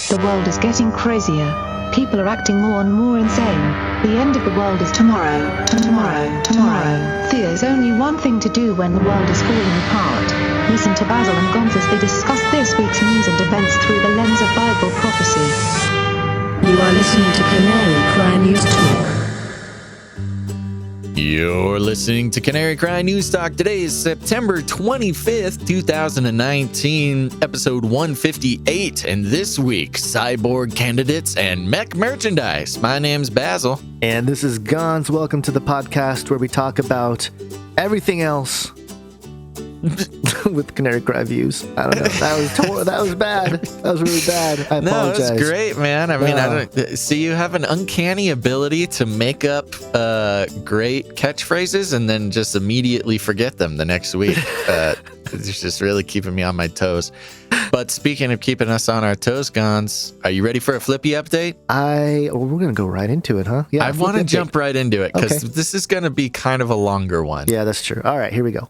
The world is getting crazier. People are acting more and more insane. The end of the world is tomorrow. Tomorrow. There's only one thing to do when the world is falling apart. Listen to Basil and Gonz as they discuss this week's news and events through the lens of Bible prophecy. You are listening to Canary Cry News Talk. You're listening to Canary Cry News Talk. Today is September 25th, 2019, episode 158. And this week, Cyborg candidates and Mech merchandise. My name's Basil. And this is Gonz. Welcome to the podcast where we talk about everything else with Canary Cry views. I don't know. That was bad. That was really bad. I apologize. No, it's great, man. I mean, I don't see, you have an uncanny ability to make up great catchphrases and then just immediately forget them the next week. It's just really keeping me on my toes. But speaking of keeping us on our toes, Gonz, are you ready for a Flippy update? We're going to go right into it, huh? Yeah. I want to jump right into it because this is going to be kind of a longer one. Yeah, that's true. All right, here we go.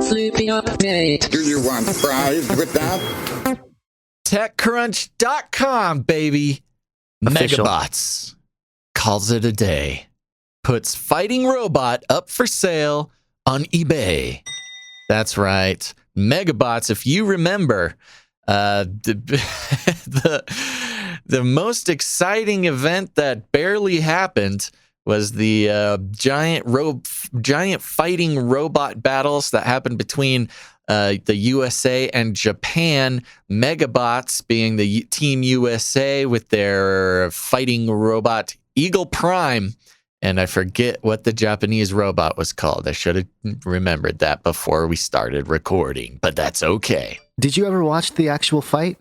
Flippy update. Do you want fries with that? TechCrunch.com, baby. Official. Megabots calls it a day. Puts fighting robot up for sale on eBay. That's right. Megabots, if you remember, the most exciting event that barely happened was the giant fighting robot battles that happened between the USA and Japan. Megabots being the Team USA with their fighting robot Eagle Prime. And I forget what the Japanese robot was called. I should have remembered that before we started recording, but that's okay. Did you ever watch the actual fight?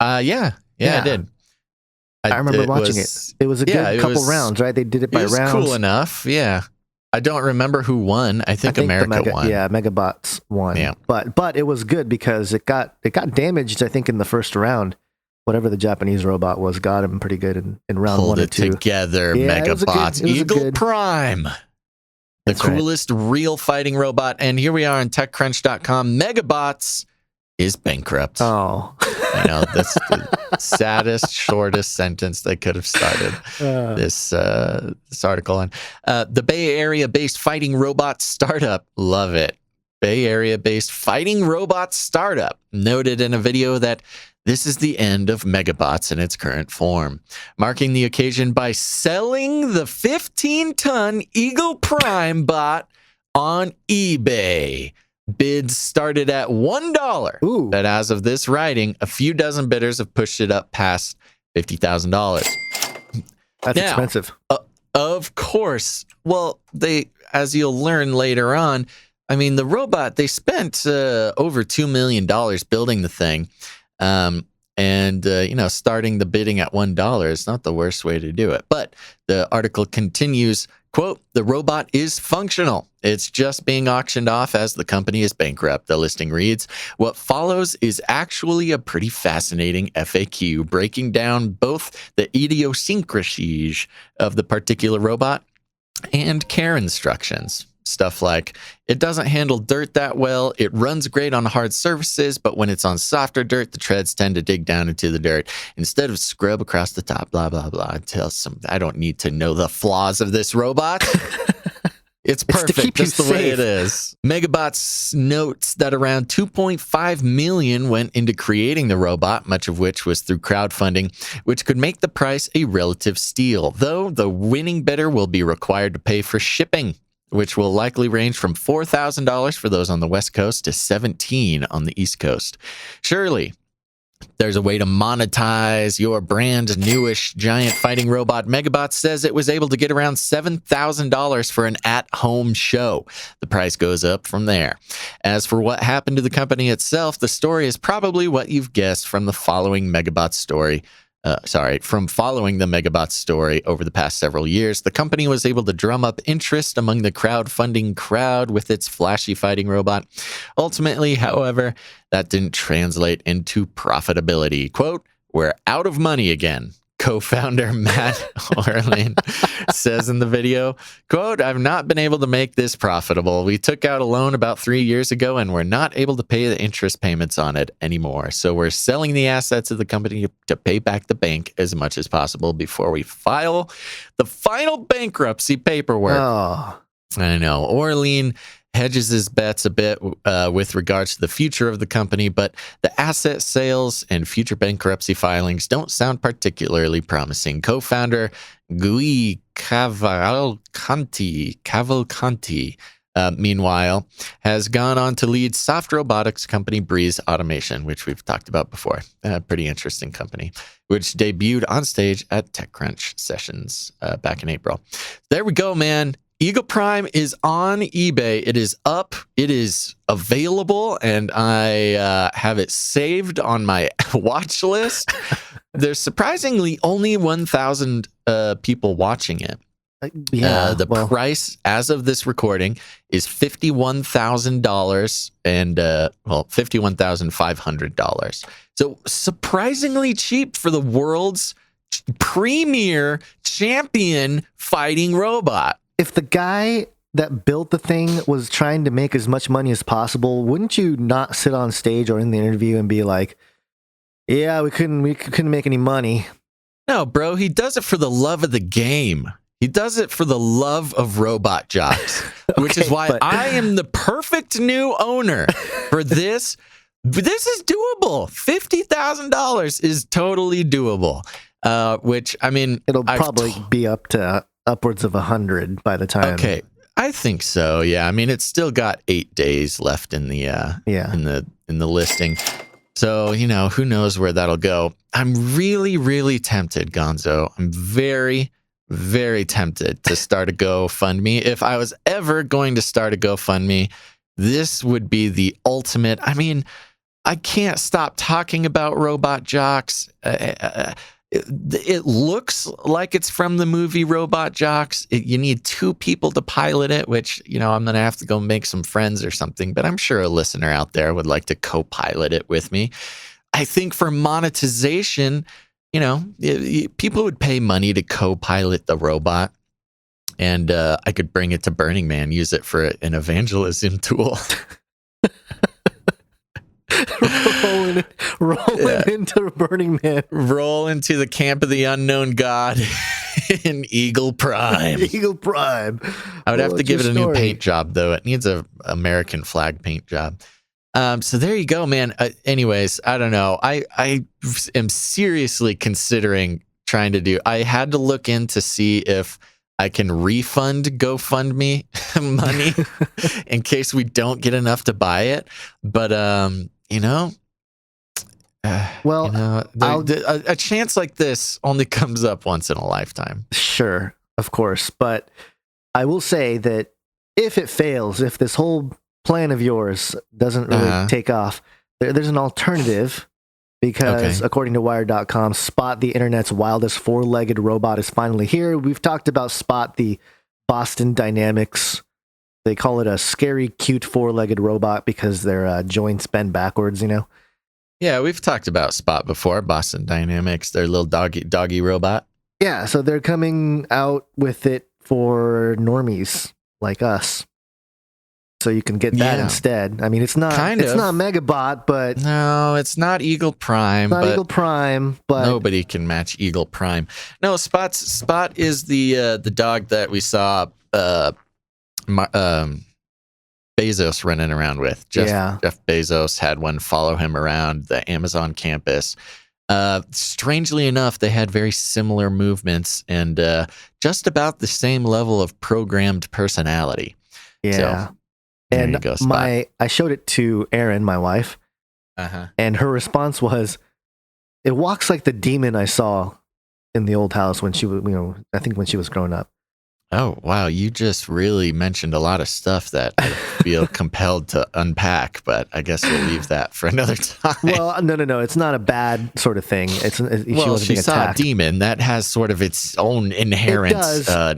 Yeah, I did. I remember watching it. It was a good couple rounds, right? They did it by rounds. It was cool enough, yeah. I don't remember who won. I think America won. Yeah, Megabots won. Yeah. But it was good because it got damaged, I think, in the first round. Whatever the Japanese robot was got him pretty good in round one or two. Pulled it together, yeah, Megabots. Eagle Prime. The coolest real fighting robot. And here we are on TechCrunch.com. Megabots is bankrupt. Oh. I know, that's the saddest, shortest sentence they could have started this article on. The Bay Area-based fighting robot startup, love it. Bay Area-based fighting robot startup noted in a video that this is the end of Megabots in its current form, marking the occasion by selling the 15-ton Eagle Prime bot on eBay. Bids started at $1, but as of this writing, a few dozen bidders have pushed it up past $50,000. That's expensive. Of course. Well, as you'll learn later on, I mean, the robot, they spent over $2 million building the thing. Starting the bidding at $1 is not the worst way to do it. But the article continues, quote, "The robot is functional. It's just being auctioned off as the company is bankrupt." The listing reads, "What follows is actually a pretty fascinating FAQ breaking down both the idiosyncrasies of the particular robot and care instructions. Stuff like, it doesn't handle dirt that well, it runs great on hard surfaces, but when it's on softer dirt, the treads tend to dig down into the dirt instead of scrub across the top, blah, blah, blah." I don't need to know the flaws of this robot. It's perfect. To keep you Just the way it is. Megabots notes that around $2.5 million went into creating the robot, much of which was through crowdfunding, which could make the price a relative steal, though the winning bidder will be required to pay for shipping, which will likely range from $4,000 for those on the West Coast to $17,000 on the East Coast. Surely, there's a way to monetize your brand newish giant fighting robot. Megabots says it was able to get around $7,000 for an at-home show. The price goes up from there. As for what happened to the company itself, the story is probably what you've guessed from the following Megabot story. From following the Megabot story over the past several years, the company was able to drum up interest among the crowdfunding crowd with its flashy fighting robot. Ultimately, however, that didn't translate into profitability. Quote, "We're out of money again. Co-founder Matt Orlin says in the video, quote, "I've not been able to make this profitable. We took out a loan about 3 years ago and we're not able to pay the interest payments on it anymore. So we're selling the assets of the company to pay back the bank as much as possible before we file the final bankruptcy paperwork." Oh, I know. Orlean hedges his bets a bit with regards to the future of the company, but the asset sales and future bankruptcy filings don't sound particularly promising. Co-founder Gui Cavalcanti, meanwhile, has gone on to lead soft robotics company Breeze Automation, which we've talked about before. A pretty interesting company, which debuted on stage at TechCrunch sessions back in April. There we go, man. Eagle Prime is on eBay. It is up. It is available, and I have it saved on my watch list. There's surprisingly only 1,000 people watching it. The price as of this recording is $51,000 and $51,500. So surprisingly cheap for the world's premier champion fighting robot. If the guy that built the thing was trying to make as much money as possible, wouldn't you not sit on stage or in the interview and be like, "Yeah, we couldn't make any money"? No, bro, he does it for the love of the game. He does it for the love of robot jocks, which is why I am the perfect new owner for this. This is doable. $50,000 is totally doable. Which, I mean, it'll probably be up to upwards of 100 by the time. Okay, I think so. Yeah, I mean, it's still got 8 days left in the in the listing. So, you know, who knows where that'll go. I'm really, really tempted, Gonzo. I'm very, very tempted to start a GoFundMe. If I was ever going to start a GoFundMe, this would be the ultimate. I mean, I can't stop talking about robot jocks. It looks like it's from the movie Robot Jocks. You need 2 people to pilot it, which, you know, I'm going to have to go make some friends or something, but I'm sure a listener out there would like to co-pilot it with me. I think for monetization, you know, people would pay money to co-pilot the robot, and I could bring it to Burning Man, use it for an evangelism tool. rolling into Burning Man. Roll into the camp of the unknown god in Eagle Prime. Eagle Prime. I would have to give it a new paint job, though. It needs a American flag paint job. So there you go, man. Anyways, I don't know. I am seriously considering trying to do. I had to look in to see if I can refund GoFundMe money in case we don't get enough to buy it. But you know, a chance like this only comes up once in a lifetime. Sure, of course. But I will say that if it fails, if this whole plan of yours doesn't really take off, there's an alternative, because according to Wired.com, Spot, the internet's wildest 4-legged robot, is finally here. We've talked about Spot, the Boston Dynamics. They call it a scary, cute 4-legged robot because their joints bend backwards, you know? Yeah, we've talked about Spot before, Boston Dynamics, their little doggy robot. Yeah, so they're coming out with it for normies like us. So you can get that instead. I mean, it's not Megabot, but no, it's not Eagle Prime. Eagle Prime, but nobody can match Eagle Prime. No, Spot is the dog that we saw Bezos running around with. Jeff Bezos had one follow him around the Amazon campus. Strangely enough, they had very similar movements and just about the same level of programmed personality. Yeah. So, and I showed it to Erin, my wife, and her response was, "It walks like the demon I saw in the old house when she was, I think when she was growing up." Oh, wow. You just really mentioned a lot of stuff that I feel compelled to unpack, but I guess we'll leave that for another time. Well, no. It's not a bad sort of thing. She saw a demon. That has sort of its own inherent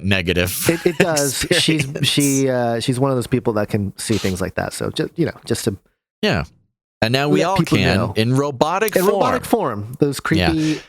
negative. It does. She's one of those people that can see things like that. So, just to... Yeah. And now we all can, in robotic form. In robotic form. Those creepy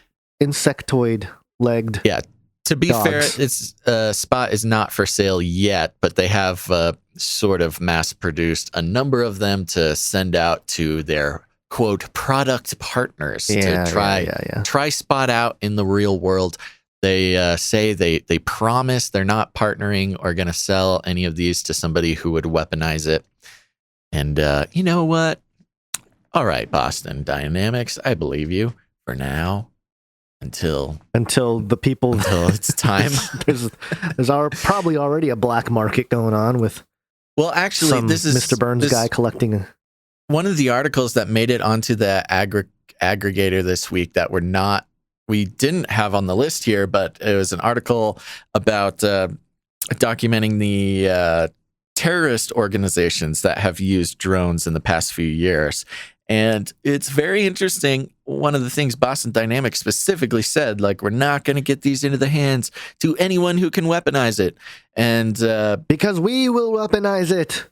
insectoid legged. Yeah. To be dogs. fair, its Spot is not for sale yet, but they have sort of mass produced a number of them to send out to their quote product partners to try Spot out in the real world. They say they promise they're not partnering or going to sell any of these to somebody who would weaponize it. And you know what? All right, Boston Dynamics, I believe you for now. Until it's time. there's probably already a black market going on with. Well, actually, this is Mr. Burns guy collecting. One of the articles that made it onto the aggregator this week that we didn't have on the list here, but it was an article about documenting the terrorist organizations that have used drones in the past few years. And it's very interesting. One of the things Boston Dynamics specifically said, like, we're not going to get these into the hands to anyone who can weaponize it. And because we will weaponize it.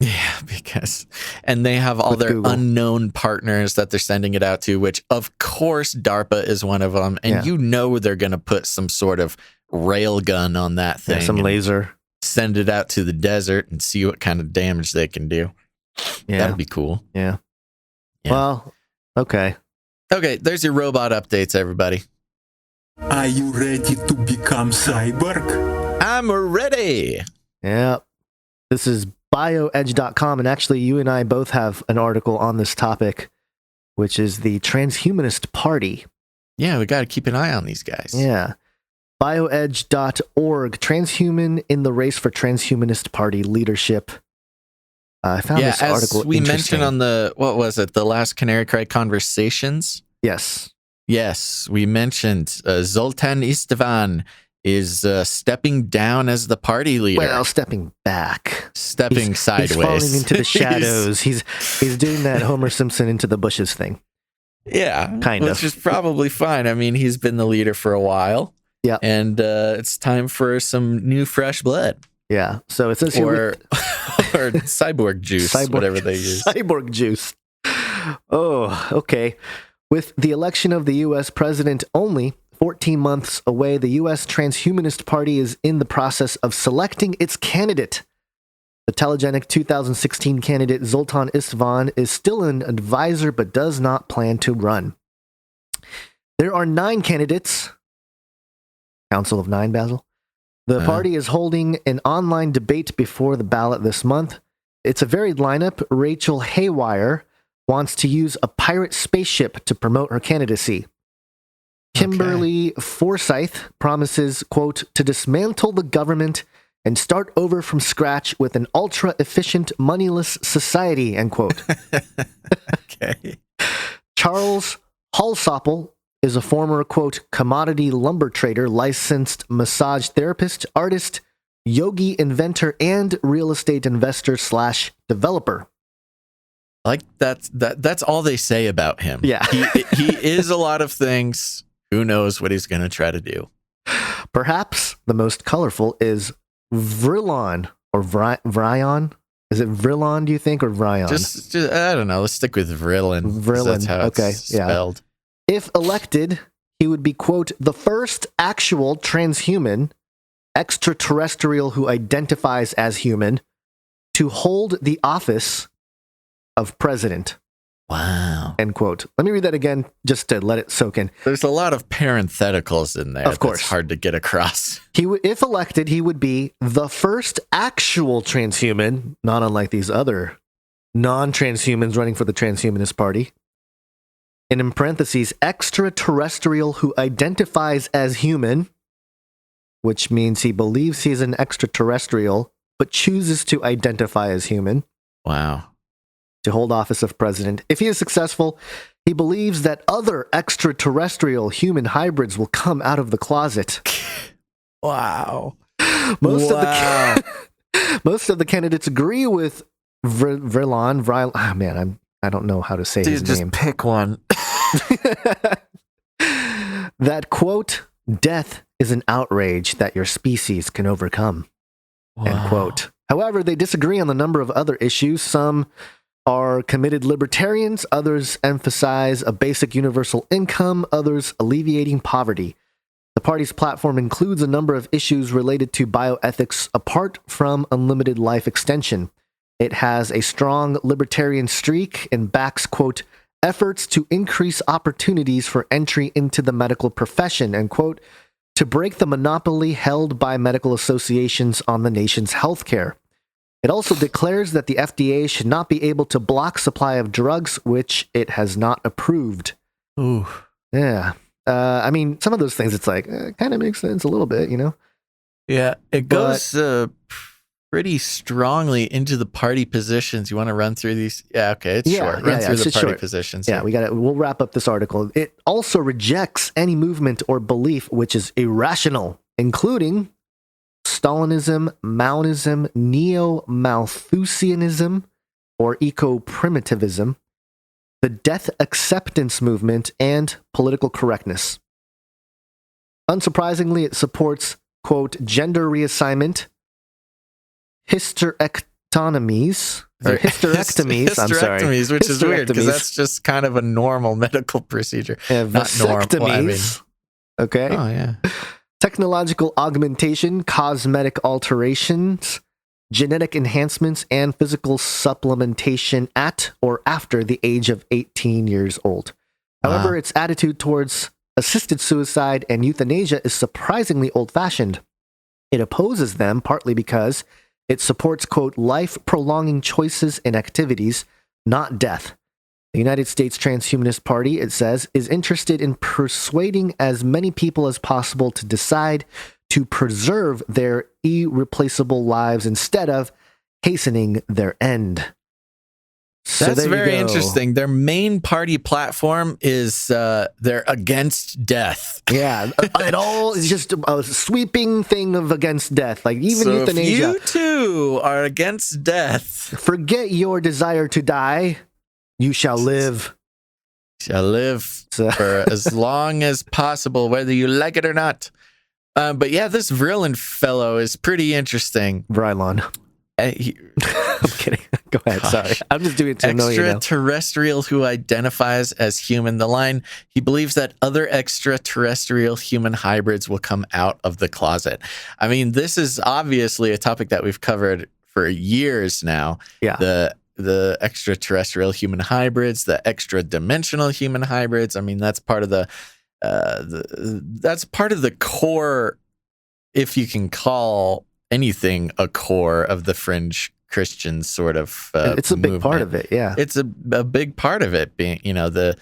Yeah, and they have all their Google. Unknown partners that they're sending it out to, which of course DARPA is one of them. And you know they're going to put some sort of rail gun on that thing. Some laser. Send it out to the desert and see what kind of damage they can do. Yeah. That'd be cool. Yeah. Well, okay. Okay, there's your robot updates, everybody. Are you ready to become Cyborg? I'm ready. Yeah. This is bioedge.com, and actually you and I both have an article on this topic, which is the Transhumanist Party. Yeah, we got to keep an eye on these guys. Yeah. Bioedge.org, Transhuman in the Race for Transhumanist Party Leadership. I found this article as we mentioned on the last Canary Cry Conversations? Yes, we mentioned Zoltan Istvan is stepping down as the party leader. Well, stepping back. Stepping sideways. He's falling into the shadows. he's doing that Homer Simpson into the bushes thing. Yeah. Kind of. Which is probably fine. I mean, he's been the leader for a while. Yeah. And it's time for some new fresh blood. Yeah. So it says here... or cyborg juice, whatever they use. Cyborg juice. Oh, okay. With the election of the U.S. president only 14 months away, the U.S. Transhumanist Party is in the process of selecting its candidate. The telegenic 2016 candidate Zoltan Istvan is still an advisor but does not plan to run. There are 9 candidates. Council of 9, Basil. The party is holding an online debate before the ballot this month. It's a varied lineup. Rachel Haywire wants to use a pirate spaceship to promote her candidacy. Kimberly Forsyth promises, quote, to dismantle the government and start over from scratch with an ultra-efficient, moneyless society, end quote. Okay. Charles Halsopple is a former, quote, commodity lumber trader, licensed massage therapist, artist, yogi inventor, and real estate investor / developer. Like that's all they say about him. Yeah. He is a lot of things. Who knows what he's going to try to do? Perhaps the most colorful is Vrilon or Vryon. Is it Vrilon, do you think, or Vryon? Just I don't know. Let's stick with Vrilon. Vrilon. That's how it's spelled. Yeah. If elected, he would be, quote, the first actual transhuman, extraterrestrial who identifies as human, to hold the office of president. Wow. End quote. Let me read that again just to let it soak in. There's a lot of parentheticals in there. Of course. That's hard to get across. If elected, he would be the first actual transhuman, not unlike these other non-transhumans running for the Transhumanist Party. And in parentheses, extraterrestrial who identifies as human, which means he believes he's an extraterrestrial, but chooses to identify as human. Wow. To hold office of president. If he is successful, he believes that other extraterrestrial human hybrids will come out of the closet. Wow. Most of the candidates agree with Vrilon. Oh, man, I don't know how to say his name. Just pick one. That, quote, death is an outrage that your species can overcome. Wow. End quote. However, they disagree on the number of other issues. Some are committed libertarians, others emphasize a basic universal income, others alleviating poverty. The party's platform includes a number of issues related to bioethics apart from unlimited life extension. It has a strong libertarian streak and backs, quote, efforts to increase opportunities for entry into the medical profession, and, quote, to break the monopoly held by medical associations on the nation's healthcare. It also declares that the FDA should not be able to block supply of drugs which it has not approved. Ooh. Yeah. I mean, some of those things, it's like, kind of makes sense a little bit, you know? Yeah, it goes pretty strongly into the party positions. You want to run through these? Yeah, okay, it's short. Run through the party positions. Yeah, we'll wrap up this article. It also rejects any movement or belief which is irrational, including Stalinism, Maoism, Neo-Malthusianism, or eco-primitivism, the death acceptance movement, and political correctness. Unsurprisingly, it supports, quote, gender reassignment, hysterectomies, which is weird because that's just kind of a normal medical procedure. Yeah, not normal. Well, I mean, okay. Oh, yeah. Technological augmentation, cosmetic alterations, genetic enhancements, and physical supplementation at or after the age of 18 years old. However, its attitude towards assisted suicide and euthanasia is surprisingly old-fashioned. It opposes them partly because it supports, quote, life-prolonging choices and activities, not death. The United States Transhumanist Party, it says, is interested in persuading as many people as possible to decide to preserve their irreplaceable lives instead of hastening their end. So that's very interesting. Their main party platform is they're against death. Yeah, it all is just a sweeping thing of against death. Like even so euthanasia. If you too are against death, forget your desire to die. You shall live. Shall live for as long as possible, whether you like it or not. But yeah, this Vrillin fellow is pretty interesting. Vrylon. I'm kidding. Go ahead. Gosh. Sorry. I'm just doing it to annoy you now. Extraterrestrial who identifies as human. The line, he believes that other extraterrestrial human hybrids will come out of the closet. I mean, this is obviously a topic that we've covered for years now. Yeah. The extraterrestrial human hybrids, the extra dimensional human hybrids. I mean, that's part of the core, if you can call anything a core of the fringe Christian sort of it's a big movement. Part of it. Yeah, it's a big part of it being, you know, the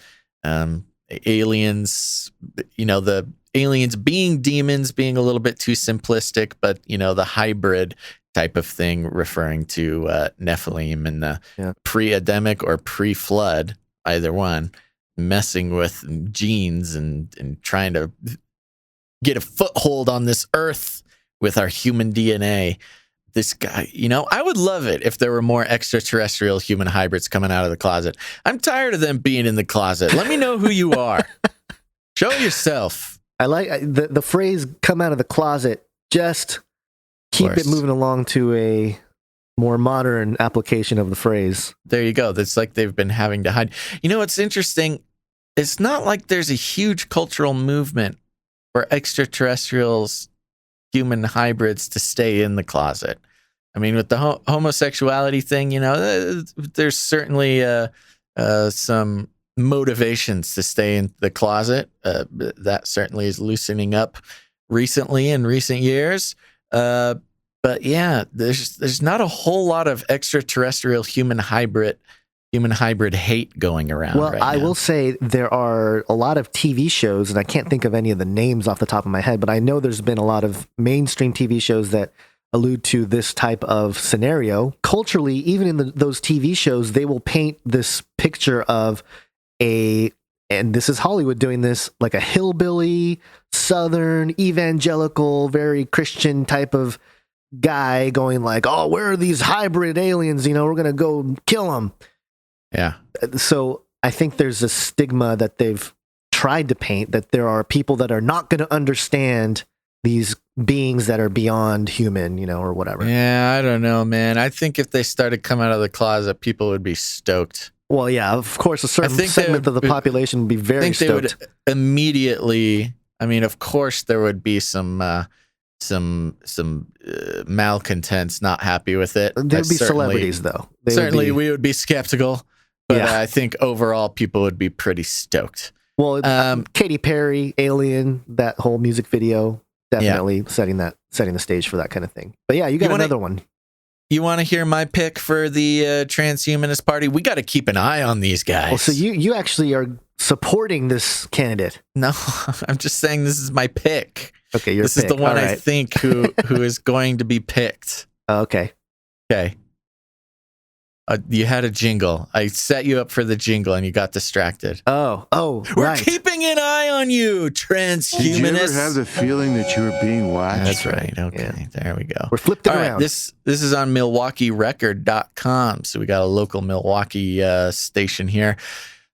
aliens, you know, the aliens being demons being a little bit too simplistic, but you know, the hybrid type of thing referring to Nephilim and the pre-Adamic or pre-flood, either one, messing with genes and trying to get a foothold on this earth with our human DNA. This guy, you know, I would love it if there were more extraterrestrial human hybrids coming out of the closet. I'm tired of them being in the closet. Let me know who you are. Show yourself. I like the phrase "come out of the closet." Just keep it moving along to a more modern application of the phrase. There you go. That's like they've been having to hide. You know, what's interesting. It's not like there's a huge cultural movement for extraterrestrials, human hybrids to stay in the closet. I mean, with the homosexuality thing, you know, there's certainly some motivations to stay in the closet. That certainly is loosening up recently in recent years. But yeah, there's not a whole lot of extraterrestrial human hybrid hate going around. Well, right I now. will say there are a lot of TV shows, and I can't think of any of the names off the top of my head, but I know there's been a lot of mainstream TV shows that allude to this type of scenario. Culturally, even in those TV shows, they will paint this picture of and this is Hollywood doing this, like a hillbilly, southern, evangelical, very Christian type of guy going like, oh, where are these hybrid aliens? You know, we're going to go kill them. Yeah. So I think there's a stigma that they've tried to paint that there are people that are not going to understand these beings that are beyond human, you know, or whatever. Yeah, I don't know, man. I think if they started coming out of the closet, people would be stoked. Well, yeah, of course, a certain segment of the population would be very stoked. They would immediately I mean, of course, there would be some malcontents not happy with it. There'd be celebrities, though. We would be skeptical, but I think overall people would be pretty stoked. Well, Katy Perry, Alien, that whole music video, definitely setting the stage for that kind of thing. But yeah, you got another one. You want to hear my pick for the Transhumanist Party? We got to keep an eye on these guys. Well, so you actually are supporting this candidate. No, I'm just saying this is my pick. Okay, this is the one I think who is going to be picked. Okay. Okay. You had a jingle. I set you up for the jingle and you got distracted. Oh, We're keeping an eye on you, transhumanists. Did you ever have the feeling that you were being watched? That's right. Okay, there we go. We're flipped it around. This is on MilwaukeeRecord.com. So we got a local Milwaukee station here.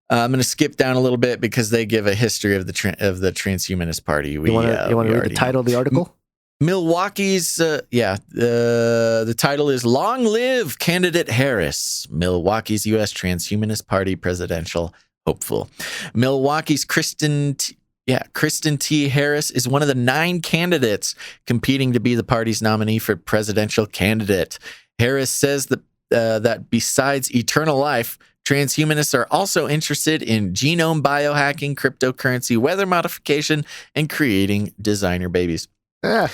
I'm going to skip down a little bit because they give a history of the Transhumanist Party. You want to read the title of the article? Milwaukee's, the title is Long Live Candidate Harris, Milwaukee's U.S. Transhumanist Party presidential hopeful. Milwaukee's Kristen T. Harris is one of the 9 candidates competing to be the party's nominee for presidential candidate. Harris says that besides eternal life, transhumanists are also interested in genome biohacking, cryptocurrency, weather modification, and creating designer babies. I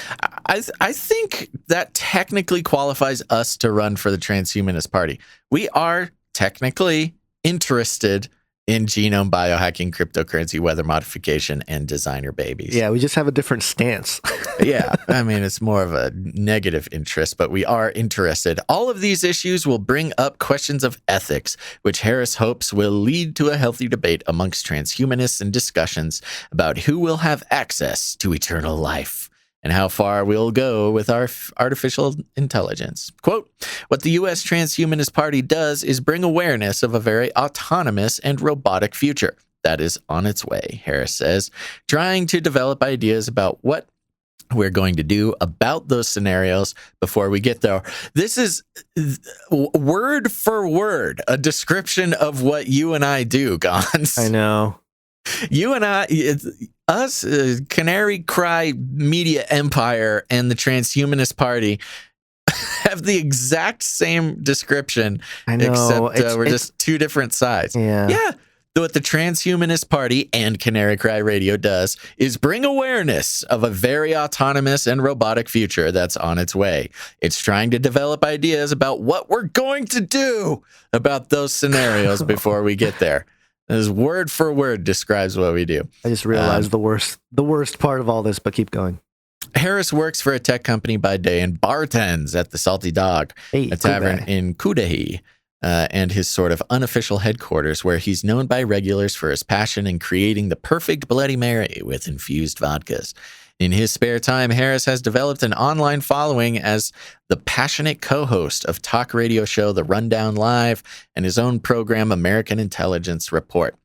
think that technically qualifies us to run for the Transhumanist Party. We are technically interested in genome biohacking, cryptocurrency, weather modification, and designer babies. Yeah, we just have a different stance. Yeah, I mean, it's more of a negative interest, but we are interested. All of these issues will bring up questions of ethics, which Harris hopes will lead to a healthy debate amongst transhumanists and discussions about who will have access to eternal life and how far we'll go with our artificial intelligence. Quote, what the U.S. Transhumanist Party does is bring awareness of a very autonomous and robotic future that is on its way, Harris says, trying to develop ideas about what we're going to do about those scenarios before we get there. This is word for word a description of what you and I do, Gons. I know. You and I, us, Canary Cry Media Empire and the Transhumanist Party have the exact same description, I know. Except we're just two different sides. Yeah. What the Transhumanist Party and Canary Cry Radio does is bring awareness of a very autonomous and robotic future that's on its way. It's trying to develop ideas about what we're going to do about those scenarios before we get there. This word for word describes what we do. I just realized the worst part of all this, but keep going. Harris works for a tech company by day and bartends at the Salty Dog, a tavern in Cudahy, and his sort of unofficial headquarters, where he's known by regulars for his passion in creating the perfect Bloody Mary with infused vodkas. In his spare time, Harris has developed an online following as the passionate co-host of talk radio show The Rundown Live and his own program, American Intelligence Report.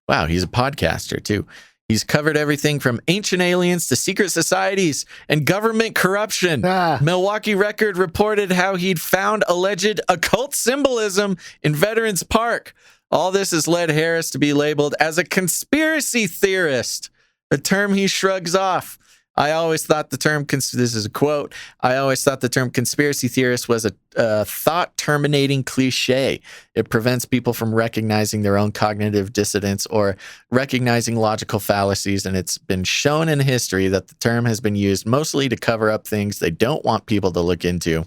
Wow, he's a podcaster, too. He's covered everything from ancient aliens to secret societies and government corruption. Milwaukee Record reported how he'd found alleged occult symbolism in Veterans Park. All this has led Harris to be labeled as a conspiracy theorist, a term he shrugs off. I always thought the term, this is a quote, I always thought the term conspiracy theorist was a thought-terminating cliche. It prevents people from recognizing their own cognitive dissonance or recognizing logical fallacies, and it's been shown in history that the term has been used mostly to cover up things they don't want people to look into.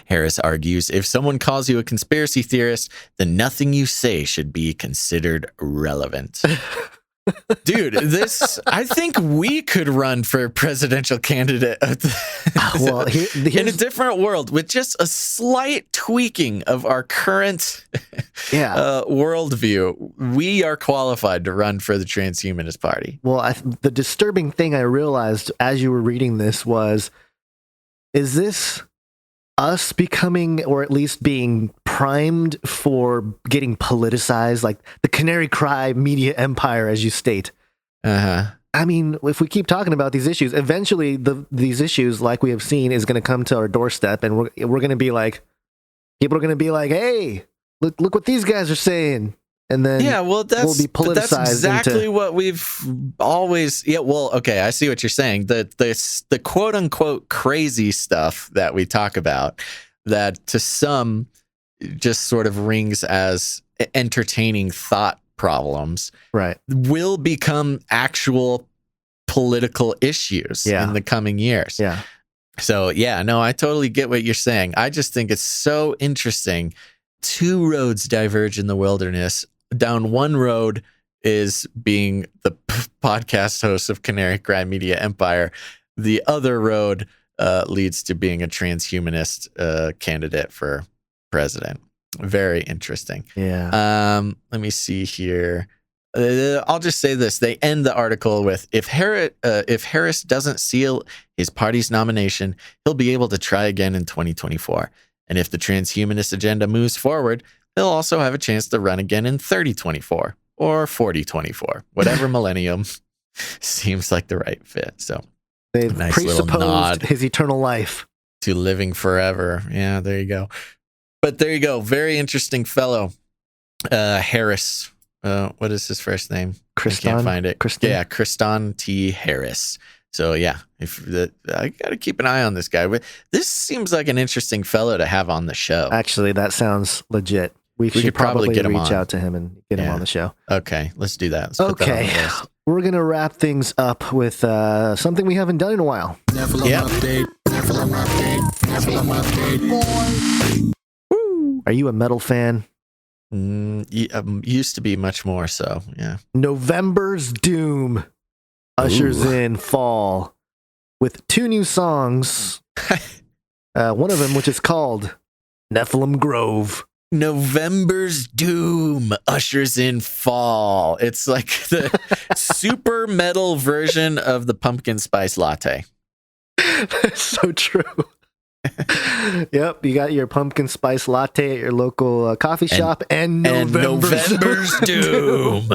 Harris argues, if someone calls you a conspiracy theorist, then nothing you say should be considered relevant. Dude, I think we could run for presidential candidate in a different world with just a slight tweaking of our current worldview. We are qualified to run for the Transhumanist Party. Well, the disturbing thing I realized as you were reading this was, is this us becoming, or at least being primed for getting politicized, like the Canary Cry Media Empire, as you state? I mean, if we keep talking about these issues, eventually these issues, like we have seen, is going to come to our doorstep, and we're going to be like, people are going to be like, hey, look what these guys are saying. and then well, we'll be but that's politicized exactly into... what we've always. Yeah, well, okay, I see what you're saying. The quote unquote crazy stuff that we talk about, that to some just sort of rings as entertaining thought problems, right, will become actual political issues in the coming years. Yeah. So yeah, no, I totally get what you're saying. I just think it's so interesting. Two roads diverge in the wilderness. Down one road is being the podcast host of Canary Cry Media Empire. The other road leads to being a transhumanist candidate for president. Very interesting. Yeah. Let me see here. I'll just say this. They end the article with, if Harris doesn't seal his party's nomination, he'll be able to try again in 2024. And if the transhumanist agenda moves forward, he'll also have a chance to run again in 3024 or 4024, whatever millennium seems like the right fit. So they've nice little nod his eternal life to living forever. Yeah, there you go. But there you go. Very interesting fellow. Harris. What is his first name? I can't find it. Yeah, Kriston T. Harris. So yeah, I got to keep an eye on this guy. But this seems like an interesting fellow to have on the show. Actually, that sounds legit. We should probably get reach out to him and get him on the show. Okay, let's do that. Okay, we're gonna wrap things up with something we haven't done in a while. Are you a metal fan? Used to be much more so, yeah. November's Doom ushers in fall with 2 new songs. One of them, which is called Nephilim Grove. November's Doom ushers in fall. It's like the super metal version of the pumpkin spice latte. That's so true. Yep, you got your pumpkin spice latte at your local coffee shop, and November's Doom.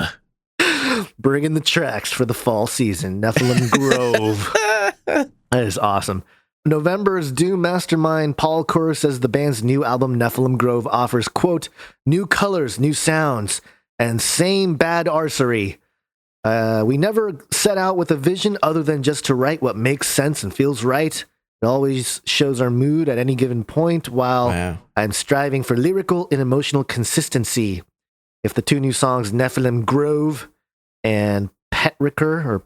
Bringing the tracks for the fall season. Nephilim Grove. That is awesome. November's Doom mastermind Paul Kerr says the band's new album Nephilim Grove offers, quote, new colors, new sounds, and same bad arsery. We never set out with a vision other than just to write what makes sense and feels right. It always shows our mood at any given point while I'm striving for lyrical and emotional consistency. If the 2 new songs, Nephilim Grove and Petricker,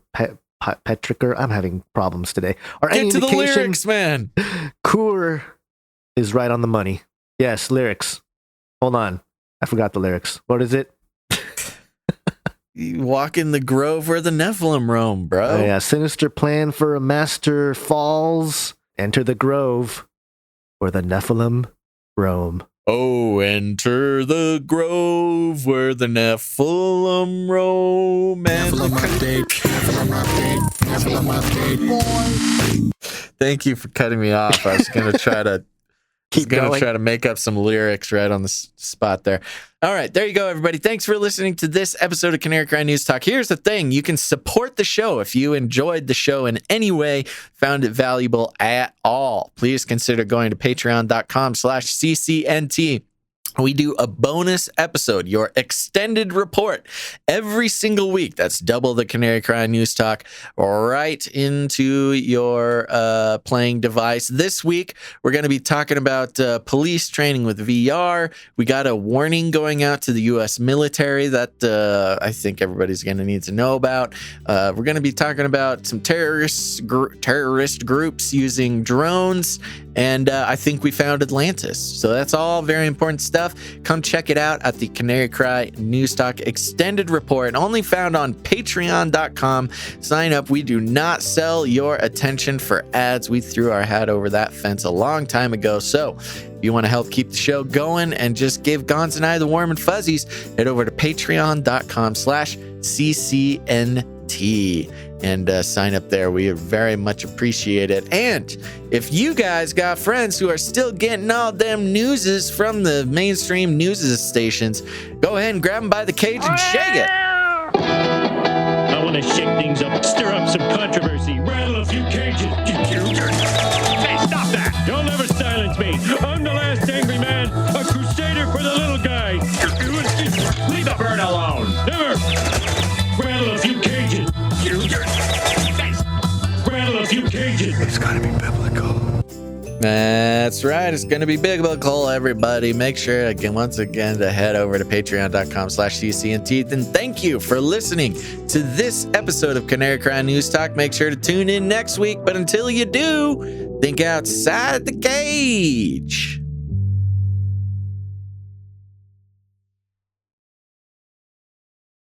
I'm having problems today, are any indication, to the lyrics, man. Kerr is right on the money. Yes, lyrics. Hold on. I forgot the lyrics. What is it? You walk in the grove where the Nephilim roam, bro. Oh, yeah. Sinister plan for a master falls. Enter the grove where the Nephilim roam. Oh, enter the grove where the Nephilim roam. Nephilim update. Thank you for cutting me off. I was going to try to try to make up some lyrics right on the spot there. All right, there you go, everybody. Thanks for listening to this episode of Canary Cry News Talk. Here's the thing. You can support the show if you enjoyed the show in any way, found it valuable at all. Please consider going to patreon.com/CCNT. We do a bonus episode, your extended report, every single week. That's double the Canary Cry News Talk right into your playing device. This week, we're going to be talking about police training with VR. We got a warning going out to the U.S. military that I think everybody's going to need to know about. We're going to be talking about some terrorist groups using drones. And I think we found Atlantis. So that's all very important stuff. Come check it out at the Canary Cry News Talk Extended Report, only found on patreon.com. Sign up. We do not sell your attention for ads. We threw our hat over that fence a long time ago. So if you want to help keep the show going and just give Gons and I the warm and fuzzies, head over to patreon.com/CCNT. and sign up there. We very much appreciate it. And if you guys got friends who are still getting all them newses from the mainstream news stations, go ahead and grab them by the cage and shake it. I want to shake things up, stir up some controversy, rattle a few cages. Hey, stop that! You'll never silence me. I'm the last angry man, a crusader for the little guy. Leave the bird cages. It's gotta be biblical. That's right. It's going to be biblical, everybody. Make sure, once again, to head over to patreon.com/CCNT. And thank you for listening to this episode of Canary Cry News Talk. Make sure to tune in next week. But until you do, think outside the cage.